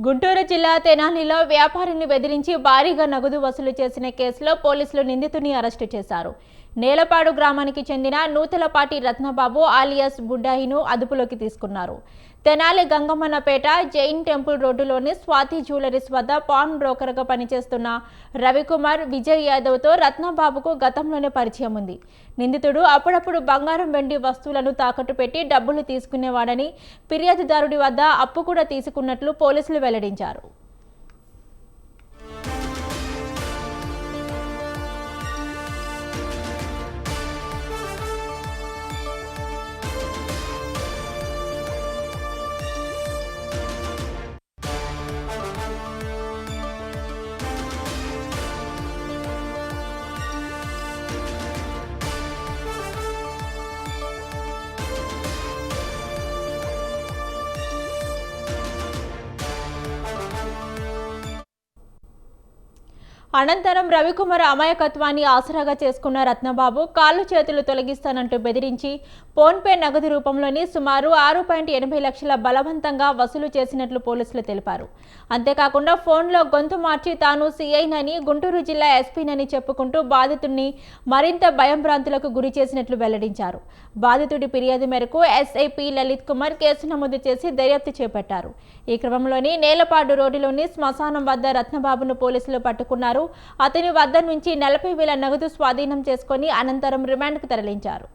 గుంటూరు జిల్లా తెనాలిలో వ్యాపారిని బెదిరించి భారీగా నగదు వసూలు చేసిన కేసులో పోలీసులు నిందితుని అరెస్టు చేశారు. నేలపాడు గ్రామానికి చెందిన నూతలపాటి రత్నబాబు ఆలియాస్ బుడ్డాయిను అదుపులోకి తీసుకున్నారు. తెనాలి గంగమ్మన్నపేట జైన్ టెంపుల్ రోడ్డులోని స్వాతి జ్యువెలరీస్ వద్ద పాన్ బ్రోకర్గా పనిచేస్తున్న రవికుమార్ విజయ్ యాదవ్తో రత్నబాబుకు గతంలోనే పరిచయం ఉంది. నిందితుడు అప్పుడప్పుడు బంగారం వెండి వస్తువులను తాకట్టు పెట్టి డబ్బులు తీసుకునేవాడని, ఫిర్యాదుదారుడి వద్ద అప్పు కూడా తీసుకున్నట్లు పోలీసులు వెల్లడించారు. అనంతరం రవికుమార్ అమాయకత్వాన్ని ఆసరాగా చేసుకున్న రత్నబాబు కాళ్ళు చేతులు తొలగిస్తానంటూ బెదిరించి ఫోన్పే నగదు రూపంలోని సుమారు 6.80 లక్షల బలవంతంగా వసూలు చేసినట్లు పోలీసులు తెలిపారు. అంతేకాకుండా ఫోన్లో గొంతు మార్చి తాను సీఐనని, గుంటూరు జిల్లా ఎస్పీనని చెప్పుకుంటూ బాధితుడిని మరింత భయంభ్రాంతులకు గురి చేసినట్లు వెల్లడించారు. బాధితుడి ఫిర్యాదు మేరకు ఎస్ఐపీ లలిత్ కుమార్ కేసు నమోదు చేసి దర్యాప్తు చేపట్టారు. ఈ క్రమంలోని నేలపాడు రోడ్డులోని శ్మశానం వద్ద రత్నబాబును పోలీసులు పట్టుకున్నారు. అతని వద్ద నుంచి 40,000 నగదు స్వాధీనం చేసుకుని అనంతరం రిమాండ్కు తరలించారు.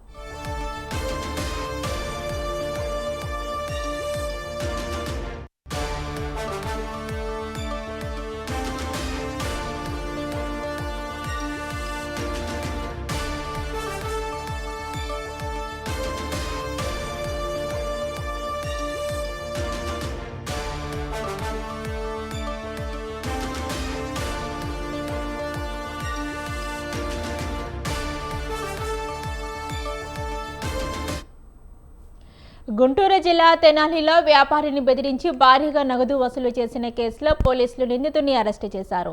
గుంటూరు జిల్లా తెనాలిలో వ్యాపారిని బెదిరించి భారీగా నగదు వసూలు చేసిన కేసులో పోలీసులు నిందితుడిని అరెస్టు చేశారు.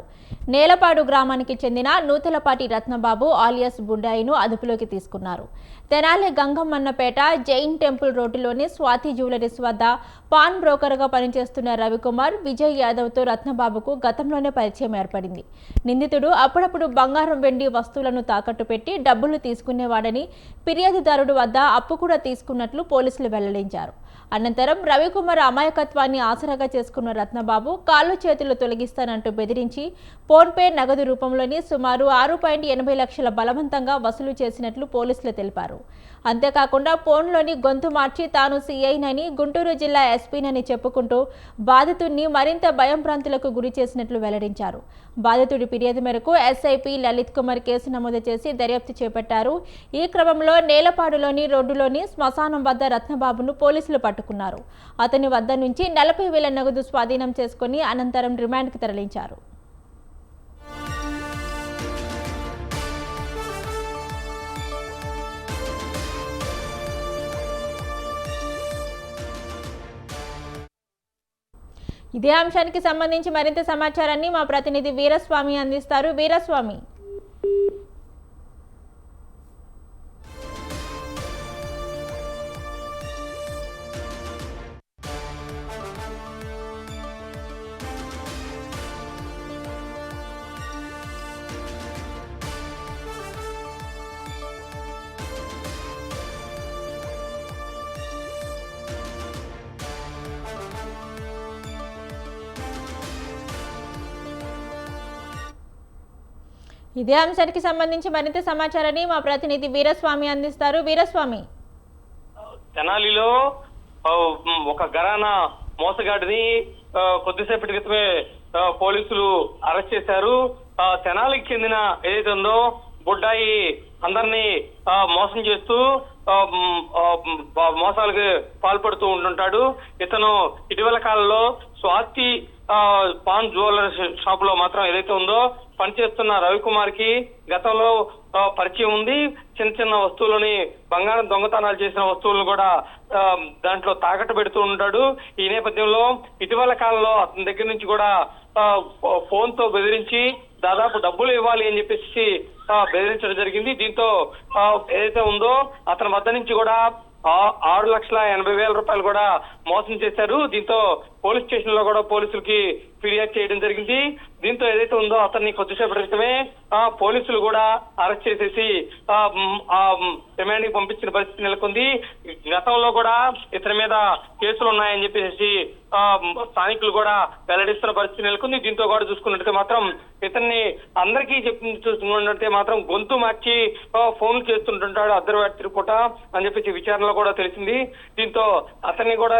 నేలపాడు గ్రామానికి చెందిన నూతలపాటి రత్నబాబు ఆలియాస్ బుడ్డాయిను అదుపులోకి తీసుకున్నారు. తెనాలి గంగమ్మన్నపేట జైన్ టెంపుల్ రోడ్డులోని స్వాతి జ్యువెలరీస్ వద్ద పాన్ బ్రోకర్గా పనిచేస్తున్న రవికుమార్ విజయ్ యాదవ్తో రత్నబాబుకు గతంలోనే పరిచయం ఏర్పడింది. నిందితుడు అప్పుడప్పుడు బంగారం వెండి వస్తువులను తాకట్టు పెట్టి డబ్బులు తీసుకునేవాడని, ఫిర్యాదుదారుడు వద్ద అప్పు కూడా తీసుకున్నట్లు పోలీసులు వెల్లడించారు. అనంతరం రవికుమార్ అమాయకత్వాన్ని ఆసరాగా చేసుకున్న రత్నబాబు కాళ్ళు చేతులు తొలగిస్తానంటూ బెదిరించి ఫోన్పే నగదు రూపంలోని సుమారు 6.80 లక్షల బలవంతంగా వసూలు చేసినట్లు పోలీసులు తెలిపారు. అంతేకాకుండా ఫోన్లోని గొంతు మార్చి తాను సీఐనని, గుంటూరు జిల్లా ఎస్పీనని చెప్పుకుంటూ బాధితుడిని మరింత భయంభ్రాంతులకు గురి చేసినట్లు వెల్లడించారు. బాధితుడి ఫిర్యాదు మేరకు ఎస్ఐపీ లలిత్ కుమార్ కేసు నమోదు చేసి దర్యాప్తు చేపట్టారు. ఈ క్రమంలో నేలపాడులోని రోడ్డులోని శ్మశానం వద్ద రత్నబాబును పోలీసులు పట్టుకున్నారు. అతని వద్ద నుంచి 40,000 నగదు స్వాధీనం చేసుకుని అనంతరం రిమాండ్కు తరలించారు. ఇదే అంశానికి సంబంధించి మరింత సమాచారాన్ని మా ప్రతినిధి వీరస్వామి అందిస్తారు. వీరస్వామి, ఇదే అంశానికి సంబంధించి మరింత సమాచారాన్ని మా ప్రతినిధి వీరస్వామి అందిస్తారు. వీరస్వామి, తెనాలిలో ఒక ఘరానా మోసగాడిని కొద్దిసేపటి క్రితమే పోలీసులు అరెస్ట్ చేశారు. తెనాలికి చెందిన ఏదైతే ఉందో బుడ్డాయి అందరినీ మోసం చేస్తూ మోసాలకు పాల్పడుతూ ఉంటుంటాడు. ఇతను ఇటీవల కాలంలో స్వాతి పాన్ జ్యువెలరీ షాప్ లో మాత్రం ఏదైతే ఉందో పనిచేస్తున్న రవికుమార్ కి గతంలో పరిచయం ఉంది. చిన్న చిన్న వస్తువులని, బంగారం దొంగతనాలు చేసిన వస్తువులను కూడా దాంట్లో తాకట్టు పెడుతూ ఉంటాడు. ఈ నేపథ్యంలో ఇటీవల కాలంలో అతని దగ్గర నుంచి కూడా ఫోన్ తో బెదిరించి దాదాపు డబ్బులు ఇవ్వాలి అని చెప్పేసి బెదిరించడం జరిగింది. దీంతో ఏదైతే ఉందో అతని వద్ద నుంచి కూడా 6,80,000 కూడా మోసం చేశారు. దీంతో పోలీస్ స్టేషన్ లో కూడా పోలీసులకి ఫిర్యాదు చేయడం జరిగింది. దీంతో ఏదైతే ఉందో అతన్ని కొద్దిసేపటి క్రితమే పోలీసులు కూడా అరెస్ట్ చేసేసి రిమాండ్ కి పంపించిన పరిస్థితి నెలకొంది. గతంలో కూడా ఇతని మీద కేసులు ఉన్నాయని చెప్పేసి స్థానికులు కూడా వెల్లడిస్తున్న పరిస్థితి నెలకొంది. దీంతో కూడా చూసుకున్నట్లయితే మాత్రం ఇతన్ని అందరికీ చూసుకున్నట్టే మాత్రం గొంతు మార్చి ఫోన్లు చేస్తుంటుంటాడు అర్ధరాత్రి పూట అని చెప్పేసి విచారణలో కూడా తెలిసింది. దీంతో అతన్ని కూడా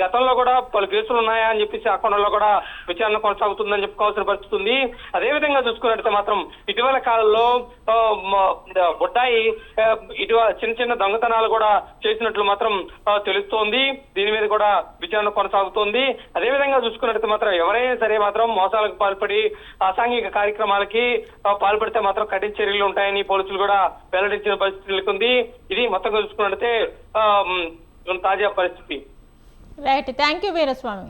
గతంలో కూడా పలు కేసులు ఉన్నాయా అని చెప్పేసి ఆ కోణంలో కూడా విచారణ కొనసాగుతుందని చెప్పుకోవాల్సిన పరిస్థితి ఉంది. అదేవిధంగా చూసుకున్నట్లయితే మాత్రం ఇటీవల కాలంలో బుడ్డాయి చిన్న చిన్న దొంగతనాలు కూడా చేసినట్లు మాత్రం తెలుస్తోంది. దీని మీద కూడా విచారణ కొనసాగుతోంది. అదేవిధంగా చూసుకున్నట్లయితే మాత్రం ఎవరైనా సరే మాత్రం మోసాలకు పాల్పడి అసాంఘిక కార్యక్రమాలకి పాల్పడితే మాత్రం కఠిన చర్యలు ఉంటాయని పోలీసులు కూడా వెల్లడించిన పరిస్థితి నెలకొంది. ఇది మొత్తంగా చూసుకున్నట్లయితే తాజా పరిస్థితి. Right, thank you Veeraswamy.